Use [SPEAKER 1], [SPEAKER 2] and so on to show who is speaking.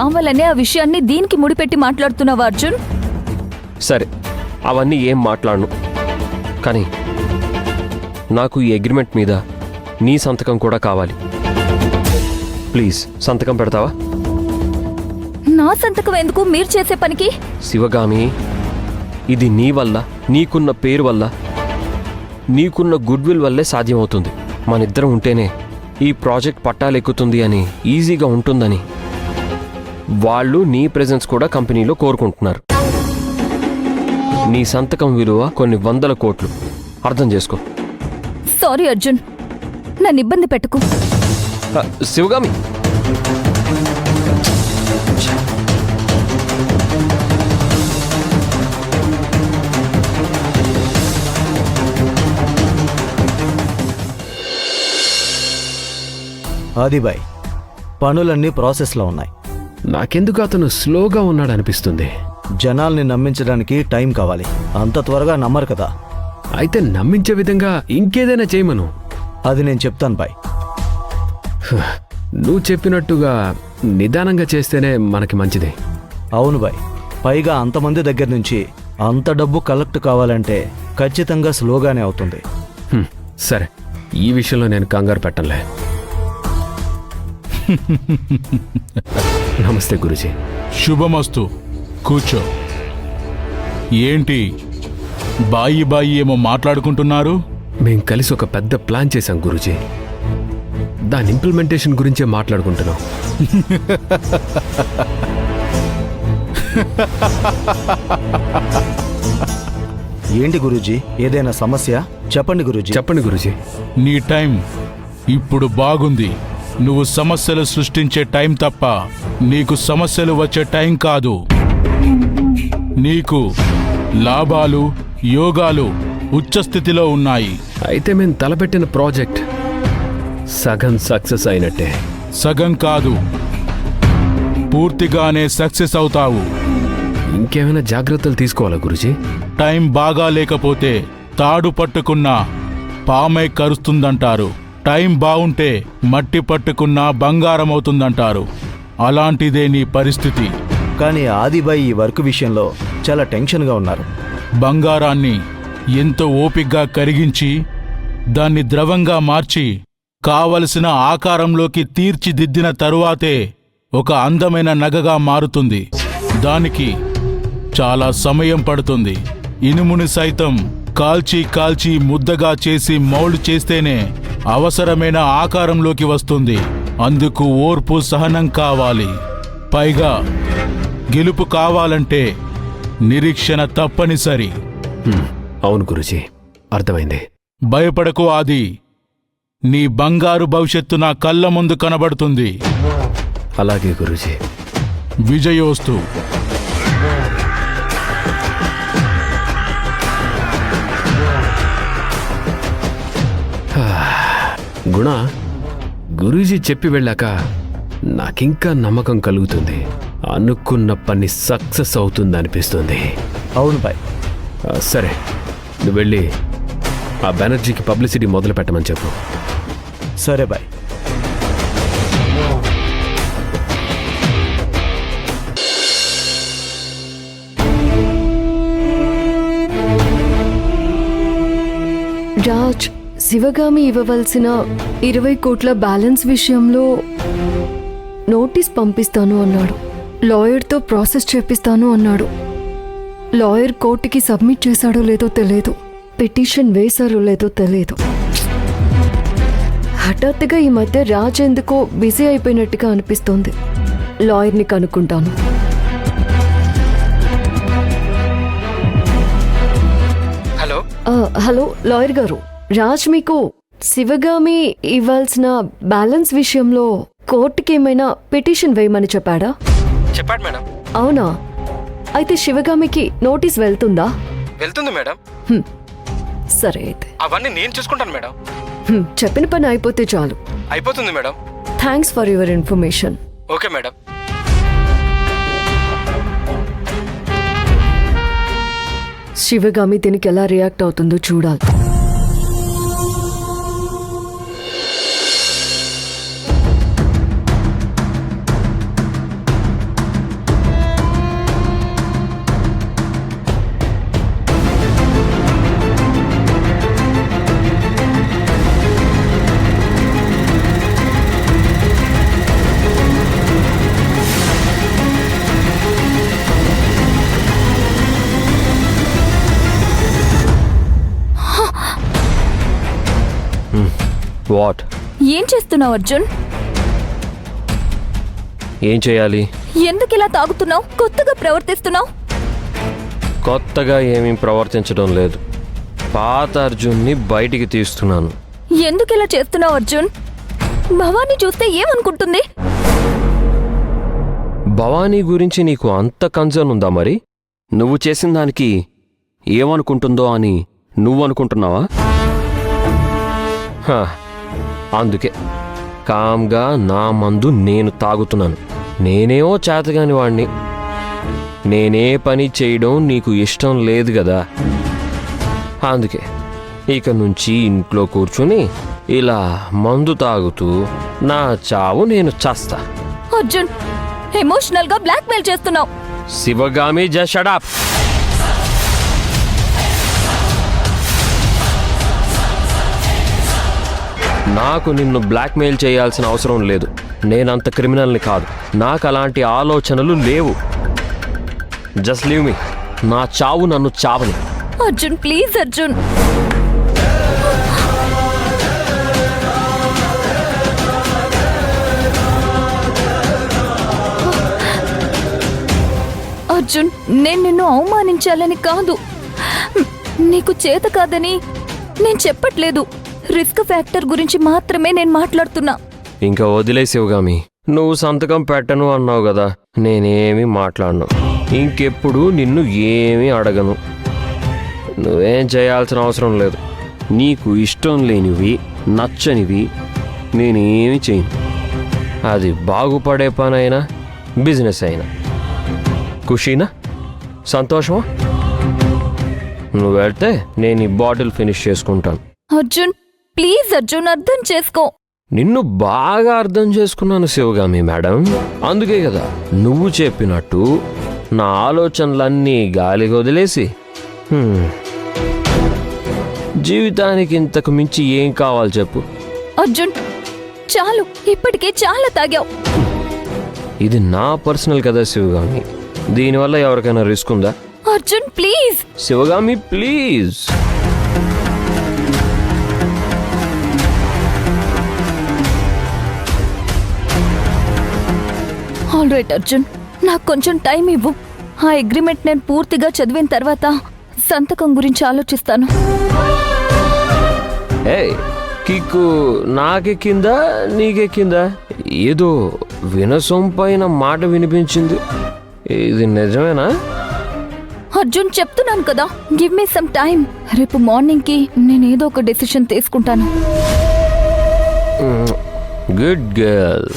[SPEAKER 1] కావాలనే ఆ విషయాన్ని దీనికి ముడిపెట్టి మాట్లాడుతున్నావా అర్జున్?
[SPEAKER 2] సరే, అవన్నీ ఏం మాట్లాడను. కానీ నాకు ఈ అగ్రిమెంట్ మీద నీ సంతకం కూడా కావాలి. ప్లీజ్ సంతకం పెడతావా?
[SPEAKER 1] నా సంతకం ఎందుకు మీరు చేసే పనికి?
[SPEAKER 2] శివగామి, ఇది నీ వల్ల, నీకున్న పేరు వల్ల, నీకున్న గుడ్ విల్ వల్లే సాధ్యమవుతుంది. మనిద్దరం ఉంటేనే ఈ ప్రాజెక్ట్ పట్టాలెక్కుతుంది అని, ఈజీగా ఉంటుందని వాళ్ళు నీ ప్రెజెన్స్ కూడా కంపెనీలో కోరుకుంటున్నారు. నీ సంతకం విలువ కొన్ని 100 కోట్లు. అర్థం చేసుకో.
[SPEAKER 1] సారీ అర్జున్, నన్ను ఇబ్బంది పెట్టుకు.
[SPEAKER 2] శివగామి,
[SPEAKER 3] ఆదిబాయ్, పనులన్నీ ప్రాసెస్లో ఉన్నాయి.
[SPEAKER 4] నాకెందుకు అతను స్లోగా ఉన్నాడు అనిపిస్తుంది.
[SPEAKER 3] జనాల్ని నమ్మించడానికి టైం కావాలి. అంత త్వరగా నమ్మరు కదా.
[SPEAKER 4] అయితే నమ్మించే విధంగా ఇంకేదైనా చేయమను.
[SPEAKER 3] అది నేను చెప్తాను బాయ్.
[SPEAKER 4] నువ్వు చెప్పినట్టుగా నిదానంగా చేస్తేనే మనకి మంచిది.
[SPEAKER 3] అవును బాయ్, పైగా అంతమంది దగ్గర నుంచి అంత డబ్బు కలెక్ట్ కావాలంటే ఖచ్చితంగా స్లోగానే అవుతుంది.
[SPEAKER 4] సరే, ఈ విషయంలో నేను కంగారు పెట్టంలే. నమస్తే గురుజీ.
[SPEAKER 5] శుభమస్తు. కూర్చో. ఏంటి బాయి బాయి ఏమో మాట్లాడుకుంటున్నారు?
[SPEAKER 4] మేం కలిసి ఒక పెద్ద ప్లాన్ చేశాం గురుజీ. దాని ఇంప్లిమెంటేషన్ గురించే మాట్లాడుకుంటున్నాం.
[SPEAKER 3] ఏంటి గురూజీ, ఏదైనా సమస్య? చెప్పండి గురూజీ.
[SPEAKER 4] చెప్పండి గురుజీ.
[SPEAKER 5] నీ టైం ఇప్పుడు బాగుంది. నువ్వు సమస్యలు సృష్టించే టైం తప్ప నీకు సమస్యలు వచ్చే టైం కాదు. నీకు లాభాలు, యోగాలు ఉచ్చస్థితిలో ఉన్నాయి.
[SPEAKER 4] అయితే మేము తలపెట్టిన ప్రాజెక్ట్ సగం సక్సెస్ అయినట్టే.
[SPEAKER 5] సగం కాదు, పూర్తిగానే సక్సెస్ అవుతావు.
[SPEAKER 4] ఇంకేమైనా జాగ్రత్తలు తీసుకోవాలా గురుజీ?
[SPEAKER 5] టైం బాగా లేకపోతే తాడు పట్టుకున్న పామై కరుస్తుందంటారు. టైం బాగుంటే మట్టి పట్టుకున్న బంగారం అవుతుందంటారు. అలాంటిదే నీ పరిస్థితి.
[SPEAKER 3] కానీ ఆదిబాయ్ ఈ వర్క్ విషయంలో చాలా టెన్షన్గా ఉన్నారు.
[SPEAKER 5] బంగారాన్ని ఎంతో ఓపిగ్గా కరిగించి దాన్ని ద్రవంగా మార్చి కావలసిన ఆకారంలోకి తీర్చిదిద్దిన తరువాతే ఒక అందమైన నగగా మారుతుంది. దానికి చాలా సమయం పడుతుంది. ఇనుముని సైతం కాల్చి కాల్చి ముద్దగా చేసి మౌల్డ్ చేస్తేనే అవసరమైన ఆకారంలోకి వస్తుంది. అందుకు ఓర్పు, సహనం కావాలి. పైగా గెలుపు కావాలంటే నిరీక్షణ తప్పనిసరి.
[SPEAKER 4] అవును గురుజీ, అర్థమైంది.
[SPEAKER 5] భయపడకు ఆది. నీ బంగారు భవిష్యత్తు నా కళ్ళ ముందు కనబడుతుంది.
[SPEAKER 4] అలాగే గురుజీ.
[SPEAKER 5] విజయోస్తు.
[SPEAKER 4] గుణ, గురూజీ చెప్పి వెళ్ళాక నాకింకా నమ్మకం కలుగుతుంది. అనుకున్న పని సక్సెస్ అవుతుంది అనిపిస్తుంది.
[SPEAKER 3] అవును బాయ్.
[SPEAKER 4] సరే, నువ్వు వెళ్ళి ఆ బెనర్జీకి పబ్లిసిటీ మొదలు పెట్టమని చెప్పు.
[SPEAKER 3] సరే బాయ్.
[SPEAKER 6] రాజ్, శివగామి ఇవ్వవలసిన 20 కోట్ల బ్యాలెన్స్ విషయంలో నోటీస్ పంపిస్తాను అన్నాడు. లాయర్తో ప్రాసెస్ చేపిస్తాను అన్నాడు. లాయర్ కోర్టుకి సబ్మిట్ చేశాడో లేదో తెలియదు. పిటిషన్ వేశారో లేదో తెలియదు. హఠాత్తుగా ఈ మధ్య రాజ్ ఎందుకో బిజీ అయిపోయినట్టుగా అనిపిస్తోంది. లాయర్ని కనుక్కుంటాను. హలో లాయర్ గారు, రాజ్ మీకు శివగామి ఇవ్వాల్సిన బ్యాలెన్స్ విషయంలో కోర్టుకి ఏమైనా పిటిషన్ వేయమని చెప్పాడా?
[SPEAKER 2] చెప్పాడు మేడం.
[SPEAKER 6] అవునా? అయితే శివగామికి నోటీస్ వెళ్తుందా?
[SPEAKER 2] వెళ్తుంది మేడం.
[SPEAKER 6] సరే, అయితే
[SPEAKER 2] అవన్నీ నేను చూసుకుంటాను మేడం.
[SPEAKER 6] చెప్పిన పని అయిపోతే చాలు.
[SPEAKER 2] అయిపోతుంది madam.
[SPEAKER 6] Thanks for your information.
[SPEAKER 2] Okay madam.
[SPEAKER 6] Sivagami దీనికి ఎలా రియాక్ట్ అవుతుందో చూడాలి.
[SPEAKER 2] వాట్?
[SPEAKER 1] ఏం చేస్తున్నావు అర్జున్?
[SPEAKER 2] ఏం చేయాలి?
[SPEAKER 1] ఎందుకు ఇలా తాగుతున్నావు? కొత్తగా ప్రవర్తిస్తున్నావు.
[SPEAKER 2] కొత్తగా ఏమీ ప్రవర్తించడం లేదు. పాత అర్జున్ని బయటికి తీస్తున్నాను.
[SPEAKER 1] ఎందుకు ఇలా చేస్తున్నావు అర్జున్? భవానీ చూస్తే ఏమనుకుంటుంది?
[SPEAKER 2] భవానీ గురించి నీకు అంత కన్సర్న్ ఉందా మరి? నువ్వు చేసిన దానికి ఏమనుకుంటుందో అని నువ్వు అనుకుంటున్నావా? హా, అందుకే కామ్గా నా మందు నేను తాగుతున్నాను. నేనేమో చేతగాని వాణ్ణి. నేనే పని చేయడం నీకు ఇష్టం లేదు కదా. అందుకే ఇక నుంచి ఇంట్లో కూర్చుని ఇలా మందు తాగుతూ నా చావు నేను చస్తా.
[SPEAKER 1] అర్జున్, ఎమోషనల్ గా బ్లాక్మెయిల్ చేస్తున్నావు.
[SPEAKER 2] Sivagami, just shut up. నాకు నిన్ను బ్లాక్మెయిల్ చేయాల్సిన అవసరం లేదు. నేనంత క్రిమినల్ని కాదు. నాకు అలాంటి ఆలోచనలు లేవు. Just leave me. నా చావు నన్ను చావని.
[SPEAKER 1] అర్జున్ ప్లీజ్ అర్జున్. అర్జున్, నేను నిన్ను అవమానించాలని కాదు, నీకు చేత కాదని నేను చెప్పట్లేదు. రిస్క్ ఫ్యాక్టర్ గురించి మాత్రమే నేను మాట్లాడుతున్నా.
[SPEAKER 2] ఇంకా వదిలే శివగామి. నువ్వు సంతకం పెట్టను అన్నావు కదా. నేనేమీ మాట్లాడను. ఇంకెప్పుడు నిన్ను ఏమీ అడగను. నువ్వేం చేయాల్సిన అవసరం లేదు. నీకు ఇష్టం లేనివి, నచ్చనివి నేనేమి చేయను. అది బాగుపడే పనైనా, బిజినెస్ అయినా. ఖుషీనా? సంతోషమా? నువ్వు వెళ్తే నేను ఈ బాటిల్ ఫినిష్ చేసుకుంటాను.
[SPEAKER 1] అర్జున్ ప్లీజ్ అర్జున్, అర్థం చేసుకో.
[SPEAKER 2] నిన్ను బాగా అర్థం చేసుకున్నాను శివగామి మేడం. అందుకే కదా నువ్వు చెప్పినట్టు నా ఆలోచనలన్నీ గాలికి వదిలేసి జీవితానికి ఇంతకు మించి ఏం కావాలి చెప్పు?
[SPEAKER 1] అర్జున్ చాలు, ఇప్పటికే చాలా తాగావు.
[SPEAKER 2] ఇది నా పర్సనల్ కదా శివగామి. దీనివల్ల ఎవరికైనా రిస్క్ ఉందా?
[SPEAKER 1] Arjun please.
[SPEAKER 2] Sivagami please.
[SPEAKER 1] All right Arjun, నాకు కొంచెం టైం ఇవ్వు. ఆ అగ్రిమెంట్ నేను పూర్తిగా చదివిన తర్వాత సంతకం గురించి ఆలోచిస్తాను.
[SPEAKER 2] ఏయ్, కిక్కు నాకెక్కిందా నీకెక్కిందా? ఏదో వినసొంపైన మాట వినిపించింది. ఇది నిజమేనా?
[SPEAKER 1] అర్జున్ చెప్తున్నాను కదా, గివ్ మీ సమ్ టైం. రేపు మార్నింగ్కి నేను ఏదో ఒక డెసిషన్ తీసుకుంటాను.
[SPEAKER 2] Good girl.